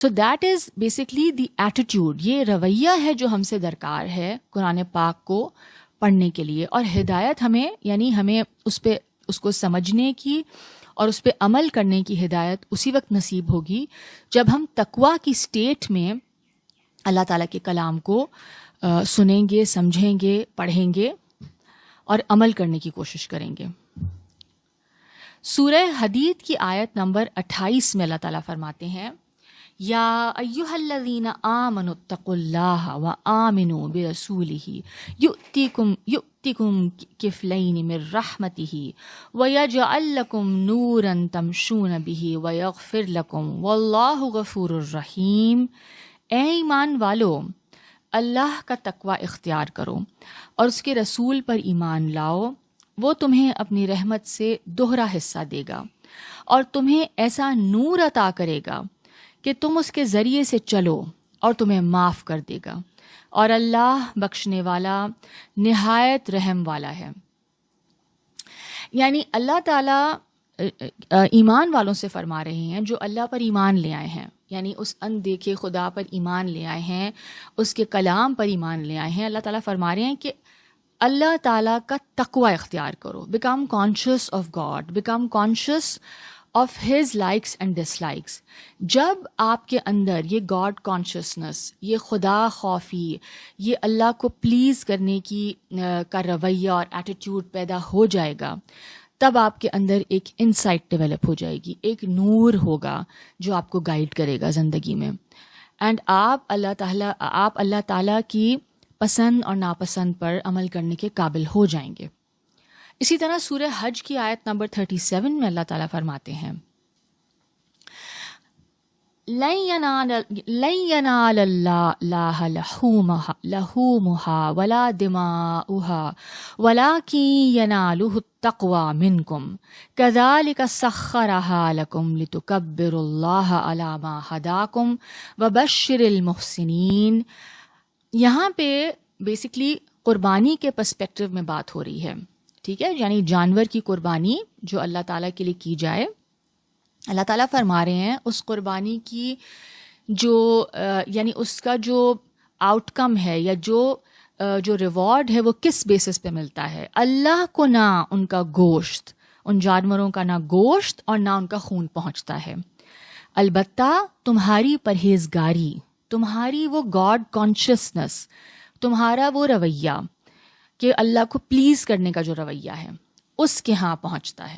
So that is basically the attitude, یہ رویہ ہے جو ہم سے درکار ہے قرآن پاک کو پڑھنے کے لیے. اور ہدایت ہمیں، یعنی ہمیں اس کو سمجھنے کی اور اس پہ عمل کرنے کی ہدایت اسی وقت نصیب ہوگی جب ہم تقویٰ کی سٹیٹ میں اللہ تعالیٰ کے کلام کو سنیں گے، سمجھیں گے، پڑھیں گے اور عمل کرنے کی کوشش کریں گے. سورہ حدید کی آیت نمبر 28 میں اللہ تعالیٰ فرماتے ہیں، یا ایھا الذین آمنوا اتقوا اللہ وآمنوا برسولہ یؤتکم کفلین من رحمتہ ویجعل لکم نورا تمشون بہ ویغفر لکم واللہ غفور الرحیم. اے ایمان والو، اللہ کا تقوی اختیار کرو اور اس کے رسول پر ایمان لاؤ، وہ تمہیں اپنی رحمت سے دوہرا حصہ دے گا اور تمہیں ایسا نور عطا کرے گا کہ تم اس کے ذریعے سے چلو اور تمہیں معاف کر دے گا، اور اللہ بخشنے والا نہایت رحم والا ہے. یعنی اللہ تعالیٰ ایمان والوں سے فرما رہے ہیں جو اللہ پر ایمان لے آئے ہیں، یعنی اس اندیکھے خدا پر ایمان لے آئے ہیں، اس کے کلام پر ایمان لے آئے ہیں. اللہ تعالیٰ فرما رہے ہیں کہ اللہ تعالیٰ کا تقوی اختیار کرو. Become conscious of God, become conscious of his likes and dislikes. جب آپ کے اندر یہ گاڈ کانشیسنس، یہ خدا خوفی، یہ اللہ کو پلیز کرنے کی کا رویہ اور ایٹیٹیوڈ پیدا ہو جائے گا، تب آپ کے اندر ایک انسائٹ ڈیولپ ہو جائے گی، ایک نور ہوگا جو آپ کو گائیڈ کرے گا زندگی میں. اینڈ آپ اللہ تعالیٰ کی پسند اور ناپسند پر عمل کرنے کے قابل ہو جائیں گے. اسی طرح سورہ حج کی آیت نمبر 37 میں اللہ تعالیٰ فرماتے ہیں، لن ينال اللہ لحومها ولا دماؤها ولكن يناله التقوى منكم كذلك سخرها لكم لتكبروا الله على ما هداكم وبشر المحسنين. یہاں پہ بیسکلی قربانی کے پرسپیکٹو میں بات ہو رہی ہے، ٹھیک ہے، یعنی جانور کی قربانی جو اللہ تعالیٰ کے لیے کی جائے. اللہ تعالیٰ فرما رہے ہیں اس قربانی کی جو یعنی اس کا جو آؤٹ کم ہے یا جو ریوارڈ ہے وہ کس بیسس پہ ملتا ہے. اللہ کو نہ ان کا گوشت، ان جانوروں کا نہ گوشت اور نہ ان کا خون پہنچتا ہے، البتہ تمہاری پرہیزگاری، تمہاری وہ گاڈ کانشیسنس، تمہارا وہ رویہ کہ اللہ کو پلیز کرنے کا جو رویہ ہے اس کے ہاں پہنچتا ہے.